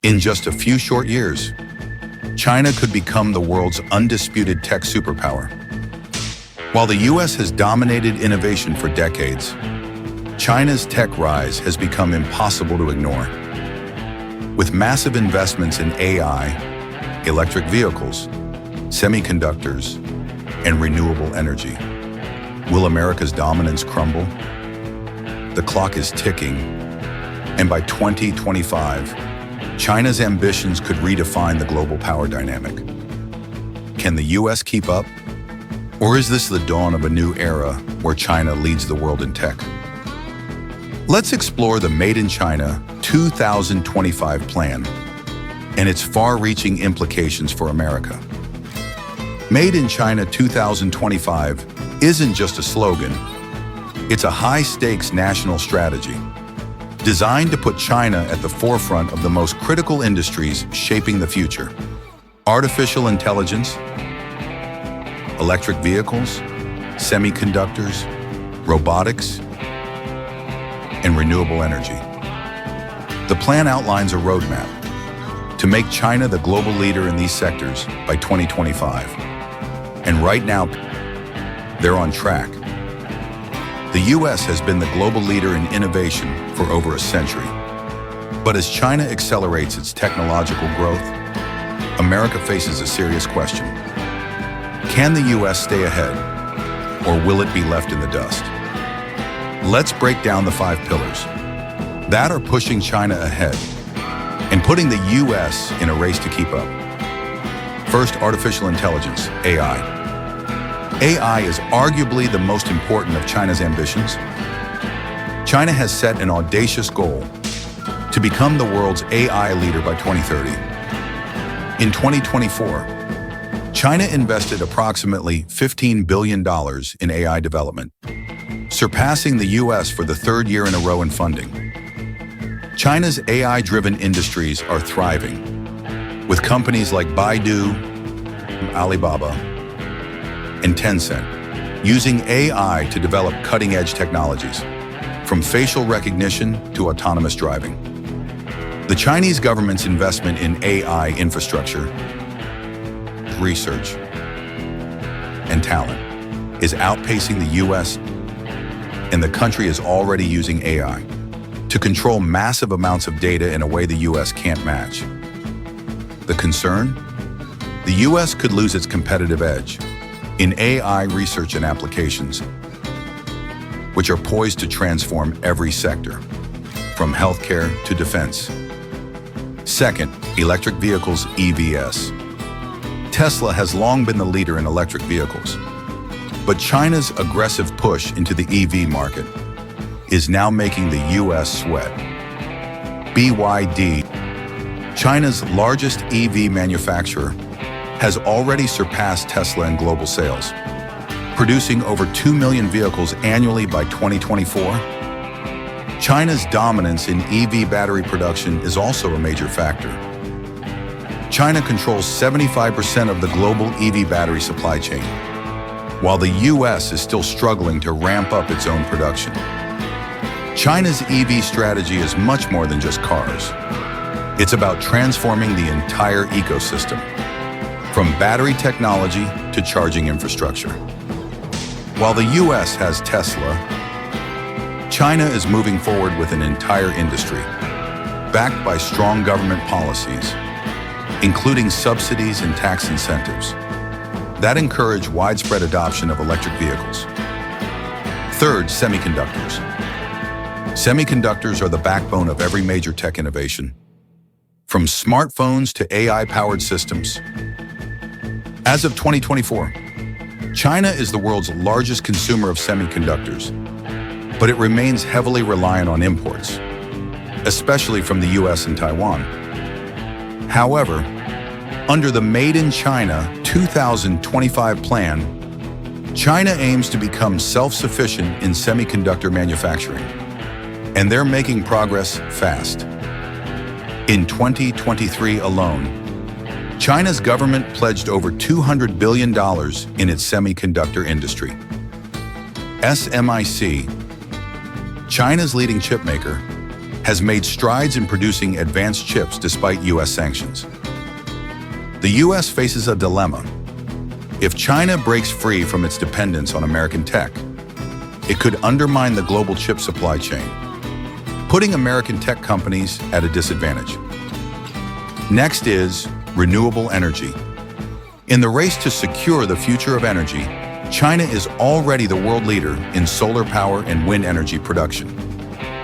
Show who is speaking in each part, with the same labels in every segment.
Speaker 1: In just a few short years, China could become the world's undisputed tech superpower. While the US has dominated innovation for decades, China's tech rise has become impossible to ignore. With massive investments in AI, electric vehicles, semiconductors, and renewable energy, will America's dominance crumble? The clock is ticking, and by 2025, China's ambitions could redefine the global power dynamic. Can the US keep up? Or is this the dawn of a new era where China leads the world in tech? Let's explore the Made in China 2025 plan and its far-reaching implications for America. Made in China 2025 isn't just a slogan, it's a high-stakes national strategy designed to put China at the forefront of the most critical industries shaping the future: artificial intelligence, electric vehicles, semiconductors, robotics, and renewable energy. The plan outlines a roadmap to make China the global leader in these sectors by 2025. And right now, they're on track. The US has been the global leader in innovation for over a century. But as China accelerates its technological growth, America faces a serious question. Can the US stay ahead, or will it be left in the dust? Let's break down the 5 pillars that are pushing China ahead and putting the US in a race to keep up. First, artificial intelligence, AI. AI is arguably the most important of China's ambitions. China has set an audacious goal to become the world's AI leader by 2030. In 2024, China invested approximately $15 billion in AI development, surpassing the US for the 3rd year in a row in funding. China's AI-driven industries are thriving, with companies like Baidu, Alibaba, and Tencent using AI to develop cutting-edge technologies, from facial recognition to autonomous driving. The Chinese government's investment in AI infrastructure, research, and talent is outpacing the US, and the country is already using AI to control massive amounts of data in a way the US can't match. The concern? The US could lose its competitive edge in AI research and applications, which are poised to transform every sector, from healthcare to defense. Second, electric vehicles, EVs. Tesla has long been the leader in electric vehicles, but China's aggressive push into the EV market is now making the US sweat. BYD, China's largest EV manufacturer, has already surpassed Tesla in global sales, producing over 2 million vehicles annually by 2024. China's dominance in EV battery production is also a major factor. China controls 75% of the global EV battery supply chain, while the US is still struggling to ramp up its own production. China's EV strategy is much more than just cars. It's about transforming the entire ecosystem, from battery technology to charging infrastructure. While the US has Tesla, China is moving forward with an entire industry, backed by strong government policies, including subsidies and tax incentives, that encourage widespread adoption of electric vehicles. Third, semiconductors. Semiconductors are the backbone of every major tech innovation, from smartphones to AI-powered systems. As of 2024, China is the world's largest consumer of semiconductors, but it remains heavily reliant on imports, especially from the US and Taiwan. However, under the Made in China 2025 plan, China aims to become self-sufficient in semiconductor manufacturing, and they're making progress fast. In 2023 alone, China's government pledged over $200 billion in its semiconductor industry. SMIC, China's leading chipmaker, has made strides in producing advanced chips despite U.S. sanctions. The U.S. faces a dilemma. If China breaks free from its dependence on American tech, it could undermine the global chip supply chain, putting American tech companies at a disadvantage. Next is renewable energy. In the race to secure the future of energy, China is already the world leader in solar power and wind energy production.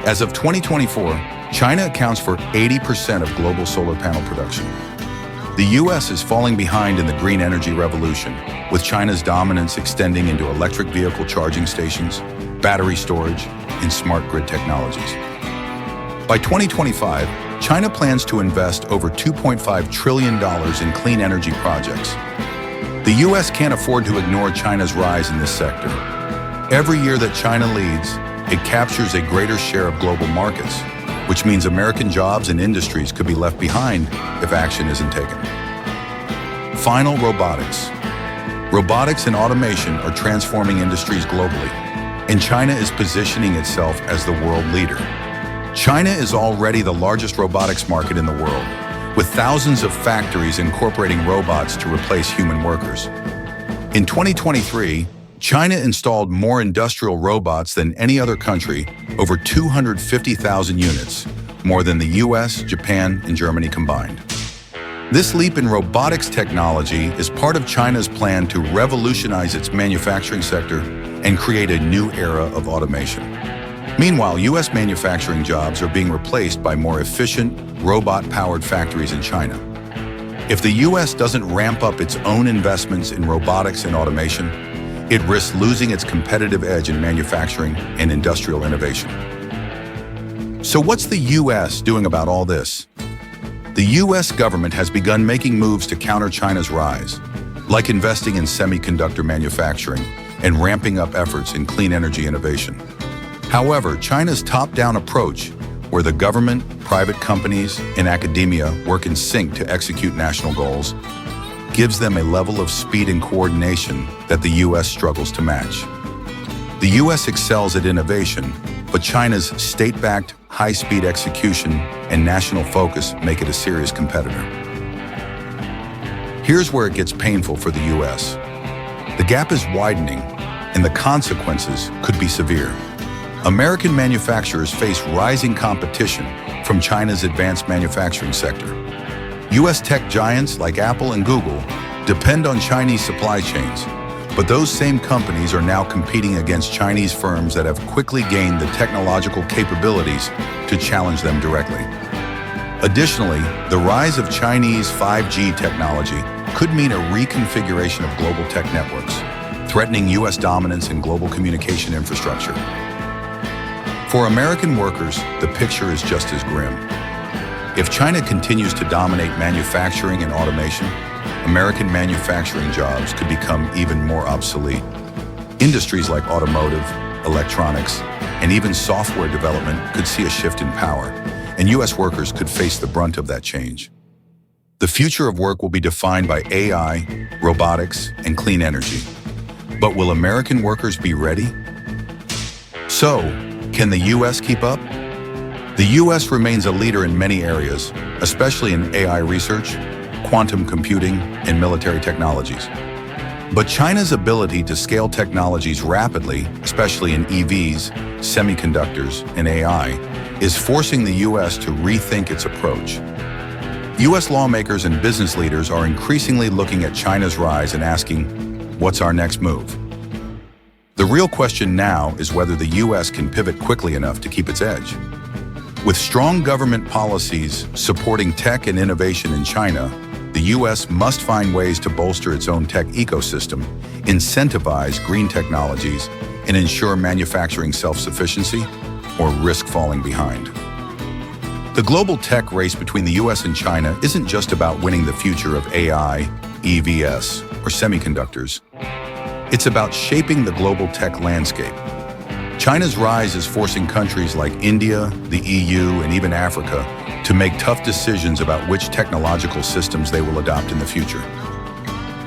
Speaker 1: As of 2024, China accounts for 80% of global solar panel production. The U.S. is falling behind in the green energy revolution, with China's dominance extending into electric vehicle charging stations, battery storage, and smart grid technologies. By 2025, China plans to invest over $2.5 trillion in clean energy projects. The U.S. can't afford to ignore China's rise in this sector. Every year that China leads, it captures a greater share of global markets, which means American jobs and industries could be left behind if action isn't taken. Final, robotics. Robotics and automation are transforming industries globally, and China is positioning itself as the world leader. China is already the largest robotics market in the world, with thousands of factories incorporating robots to replace human workers. In 2023, China installed more industrial robots than any other country, over 250,000 units, more than the US, Japan, and Germany combined. This leap in robotics technology is part of China's plan to revolutionize its manufacturing sector and create a new era of automation. Meanwhile, US manufacturing jobs are being replaced by more efficient, robot-powered factories in China. If the US doesn't ramp up its own investments in robotics and automation, it risks losing its competitive edge in manufacturing and industrial innovation. So what's the US doing about all this? The US government has begun making moves to counter China's rise, like investing in semiconductor manufacturing and ramping up efforts in clean energy innovation. However, China's top-down approach, where the government, private companies, and academia work in sync to execute national goals, gives them a level of speed and coordination that the U.S. struggles to match. The U.S. excels at innovation, but China's state-backed, high-speed execution and national focus make it a serious competitor. Here's where it gets painful for the U.S. The gap is widening, and the consequences could be severe. American manufacturers face rising competition from China's advanced manufacturing sector. U.S. tech giants like Apple and Google depend on Chinese supply chains, but those same companies are now competing against Chinese firms that have quickly gained the technological capabilities to challenge them directly. Additionally, the rise of Chinese 5G technology could mean a reconfiguration of global tech networks, threatening U.S. dominance in global communication infrastructure. For American workers, the picture is just as grim. If China continues to dominate manufacturing and automation, American manufacturing jobs could become even more obsolete. Industries like automotive, electronics, and even software development could see a shift in power, and U.S. workers could face the brunt of that change. The future of work will be defined by AI, robotics, and clean energy. But will American workers be ready? So, can the U.S. keep up? The U.S. remains a leader in many areas, especially in AI research, quantum computing, and military technologies. But China's ability to scale technologies rapidly, especially in EVs, semiconductors, and AI, is forcing the U.S. to rethink its approach. U.S. lawmakers and business leaders are increasingly looking at China's rise and asking, what's our next move? The real question now is whether the U.S. can pivot quickly enough to keep its edge. With strong government policies supporting tech and innovation in China, the U.S. must find ways to bolster its own tech ecosystem, incentivize green technologies, and ensure manufacturing self-sufficiency, or risk falling behind. The global tech race between the U.S. and China isn't just about winning the future of AI, EVs, or semiconductors. It's about shaping the global tech landscape. China's rise is forcing countries like India, the EU, and even Africa to make tough decisions about which technological systems they will adopt in the future.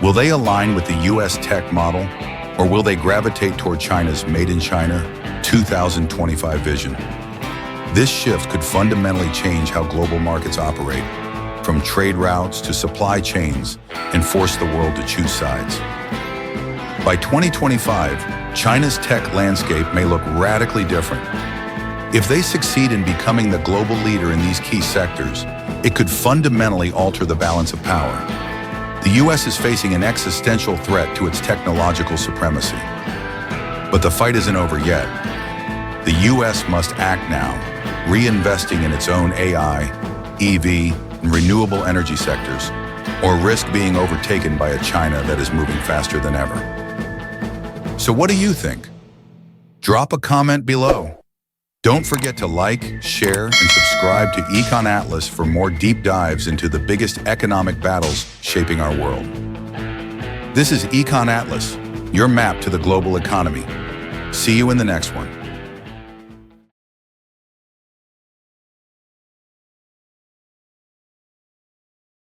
Speaker 1: Will they align with the U.S. tech model, or will they gravitate toward China's Made in China 2025 vision? This shift could fundamentally change how global markets operate, from trade routes to supply chains, and force the world to choose sides. By 2025, China's tech landscape may look radically different. If they succeed in becoming the global leader in these key sectors, it could fundamentally alter the balance of power. The US is facing an existential threat to its technological supremacy. But the fight isn't over yet. The US must act now, reinvesting in its own AI, EV, and renewable energy sectors, or risk being overtaken by a China that is moving faster than ever. So what do you think? Drop a comment below. Don't forget to like, share, and subscribe to Econ Atlas for more deep dives into the biggest economic battles shaping our world. This is Econ Atlas, your map to the global economy. See you in the next one.